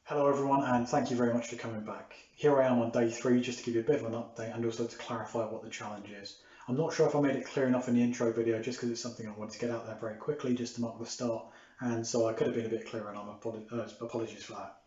Hello everyone, and thank you very much for coming back. Here I am on day 3 just to give you a bit of an update and also to clarify what the challenge is. I'm not sure if I made it clear enough in the intro video just because it's something I wanted to get out there very quickly just to mark the start, and so I could have been a bit clearer, and apologies for that.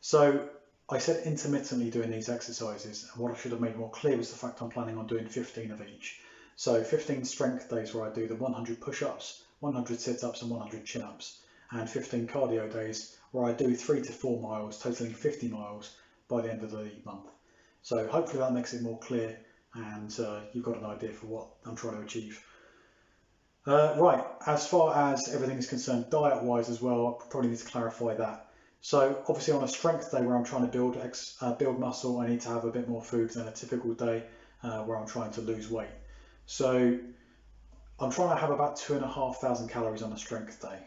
So I said intermittently doing these exercises, and what I should have made more clear was the fact I'm planning on doing 15 of each. So 15 strength days where I do the 100 push-ups, 100 sit-ups and 100 chin-ups, and 15 cardio days where I do 3 to 4 miles, totaling 50 miles by the end of the month. So hopefully that makes it more clear, and you've got an idea for what I'm trying to achieve. Right, as far as everything is concerned, diet-wise as well, I probably need to clarify that. So obviously on a strength day where I'm trying to build muscle, I need to have a bit more food than a typical day where I'm trying to lose weight. So I'm trying to have about 2,500 calories on a strength day,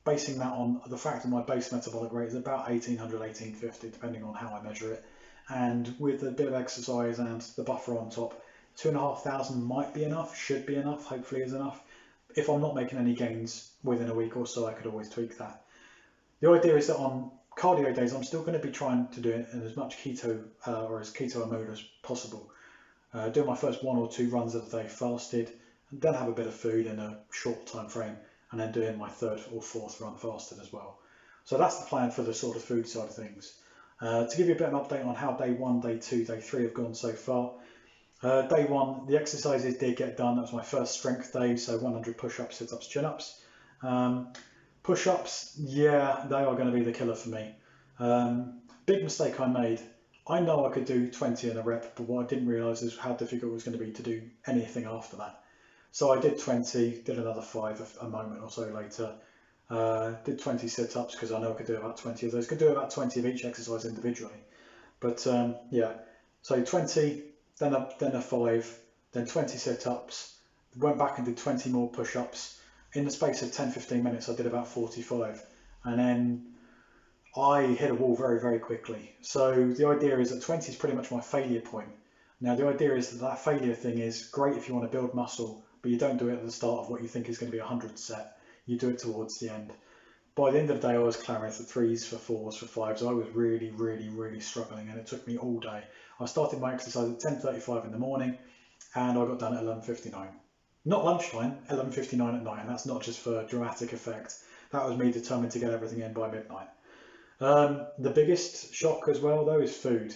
basing that on the fact that my base metabolic rate is about 1800, 1850, depending on how I measure it. And with a bit of exercise and the buffer on top, 2,500 might be enough, should be enough, hopefully is enough. If I'm not making any gains within a week or so, I could always tweak that. The idea is that on cardio days, I'm still going to be trying to do it in as much keto or as keto mode as possible. Do my first 1 or 2 runs of the day fasted, and then have a bit of food in a short time frame, and then doing my 3rd or 4th run fasted as well. So that's the plan for the sort of food side of things. To give you a bit of an update on how day 1, day 2, day 3 have gone so far. Day 1, the exercises did get done. That was my first strength day, so 100 push-ups, sit-ups, chin-ups. Push-ups, yeah, they are going to be the killer for me. Big mistake I made. I know I could do 20 in a rep, but what I didn't realise is how difficult it was going to be to do anything after that. So I did 20, did another 5 a moment or so later. Did 20 sit-ups because I know I could do about 20 of those. Could do about 20 of each exercise individually. But yeah, so 20, then a 5, then 20 sit-ups, went back and did 20 more push-ups. In the space of 10-15 minutes, I did about 45. And then I hit a wall very, very quickly. So the idea is that 20 is pretty much my failure point. Now the idea is that that failure thing is great if you want to build muscle, but you don't do it at the start of what you think is going to be a 100 set. You do it towards the end. By the end of the day, I was clamoring for 3s, for 4s, for 5s. I was really, really, really struggling, and it took me all day. I started my exercise at 10:35 in the morning, and I got done at 11:59. Not lunchtime, 11:59 at night, and that's not just for dramatic effect. That was me determined to get everything in by midnight. The biggest shock as well, though, is food.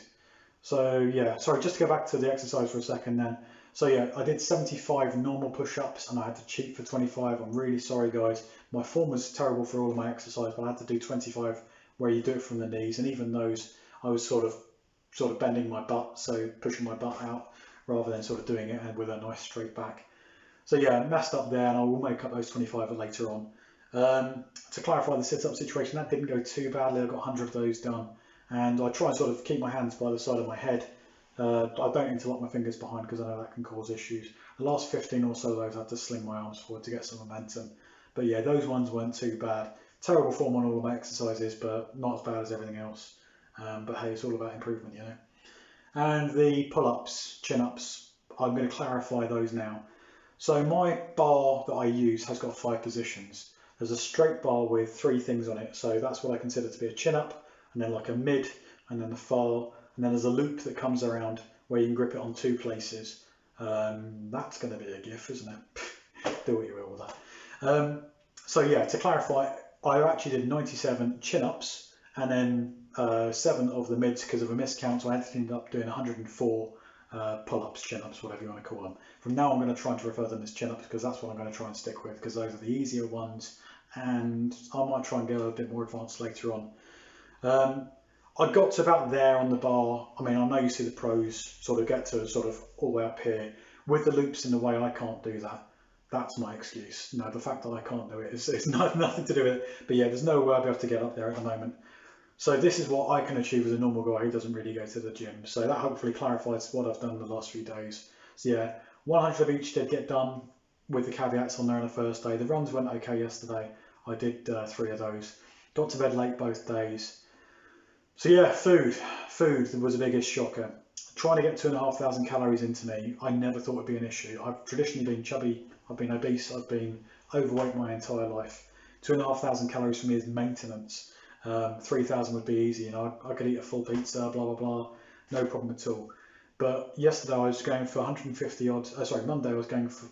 So yeah, sorry, just to go back to the exercise for a second then. So yeah, I did 75 normal push-ups and I had to cheat for 25. I'm really sorry, guys. My form was terrible for all of my exercise, but I had to do 25 where you do it from the knees, and even those I was sort of bending my butt, so pushing my butt out rather than sort of doing it with a nice straight back. So yeah, messed up there, and I will make up those 25 later on. To clarify the sit-up situation, that didn't go too badly. I got 100 of those done, and I try and sort of keep my hands by the side of my head. I don't interlock my fingers behind because I know that can cause issues. The last 15 or so of those I had to sling my arms forward to get some momentum. But yeah, those ones weren't too bad. Terrible form on all of my exercises, but not as bad as everything else. But hey, it's all about improvement, you know. And the pull-ups, chin-ups, I'm going to clarify those now. So my bar that I use has got 5 positions. There's a straight bar with 3 things on it, so that's what I consider to be a chin-up, and then like a mid, and then the far, and then there's a loop that comes around where you can grip it on 2 places. That's going to be a GIF, isn't it? Do what you will with that. So yeah, to clarify, I actually did 97 chin-ups, and then 7 of the mids because of a miscount, so I ended up doing 104 pull-ups, chin-ups, whatever you want to call them. From now I'm going to try to refer them as chin-ups because that's what I'm going to try and stick with, because those are the easier ones, and I might try and get a bit more advanced later on. I got to about there on the bar. I mean, I know you see the pros sort of get to sort of all the way up here. With the loops in the way, I can't do that. That's my excuse. No, the fact that I can't do it is nothing to do with it. But yeah, there's no way I'll be able to get up there at the moment. So this is what I can achieve as a normal guy who doesn't really go to the gym. So that hopefully clarifies what I've done in the last few days. So yeah, 100 of each did get done with the caveats on there on the first day. The runs went okay yesterday. I did 3 of those. Got to bed late both days. So yeah, food was the biggest shocker. Trying to get 2,500 calories into me, I never thought would be an issue. I've traditionally been chubby, I've been obese, I've been overweight my entire life. 2,500 calories for me is maintenance. 3,000 would be easy, and I could eat a full pizza, blah, blah, blah, no problem at all. But yesterday I was going for 150 odd, Monday I was going for,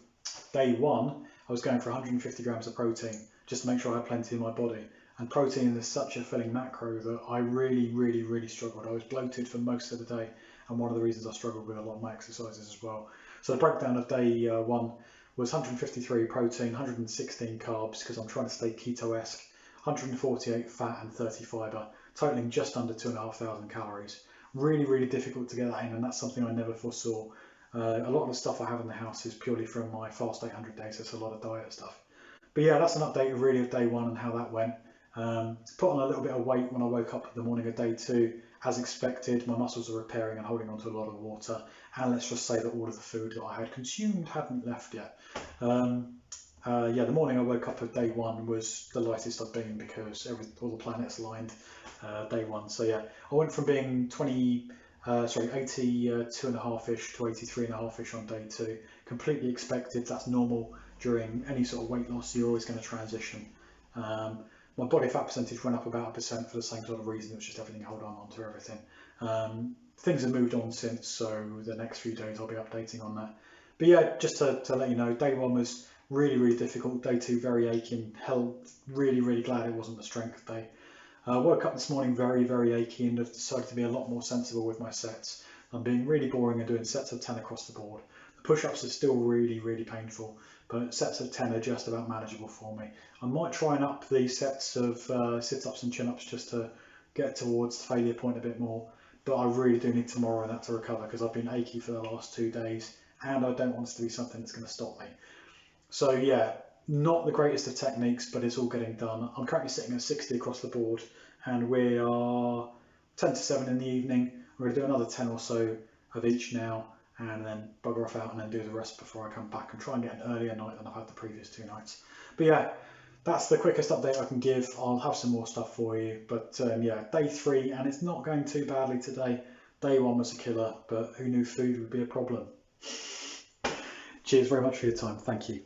day one, I was going for 150 grams of protein, just to make sure I had plenty in my body. And protein is such a filling macro that I really, really, really struggled. I was bloated for most of the day, and one of the reasons I struggled with a lot of my exercises as well. So the breakdown of day one was 153 protein, 116 carbs, because I'm trying to stay keto-esque, 148 fat and 30 fibre, totaling just under 2,500 calories. Really, really difficult to get that in, and that's something I never foresaw. A lot of the stuff I have in the house is purely from my Fast 800 days, so it's a lot of diet stuff. But yeah, that's an update really of day one and how that went. Put on a little bit of weight when I woke up in the morning of day two. As expected, my muscles are repairing and holding on to a lot of water, and let's just say that all of the food that I had consumed hadn't left yet. Yeah, the morning I woke up of day one was the lightest I've been, because all the planets aligned day one. So yeah, I went from being 82.5-ish to 83.5-ish on day two. Completely expected, that's normal during any sort of weight loss, you're always going to transition. My body fat percentage went up about 1% for the same sort of reason. It was just everything holding on to everything. Things have moved on since, so the next few days I'll be updating on that. But yeah, just to let you know, day one was really, really difficult. Day two, very aching. Hell, really, really glad it wasn't the strength day. Woke up this morning very, very achy, and have decided to be a lot more sensible with my sets. I'm being really boring and doing sets of 10 across the board. The push-ups are still really, really painful, but sets of 10 are just about manageable for me. I might try and up the sets of sit-ups and chin-ups just to get towards the failure point a bit more, but I really do need tomorrow and that to recover, because I've been achy for the last 2 days, and I don't want this to be something that's going to stop me. So yeah, not the greatest of techniques, but it's all getting done. I'm currently sitting at 60 across the board, and we are 10 to 7 in the evening. We're going to do another 10 or so of each now, and then bugger off out and then do the rest before I come back, and try and get an earlier night than I've had the previous 2 nights. But yeah, that's the quickest update I can give. I'll have some more stuff for you, but yeah, day 3, and it's not going too badly today. Day 1 was a killer, but who knew food would be a problem? Cheers very much for your time. Thank you.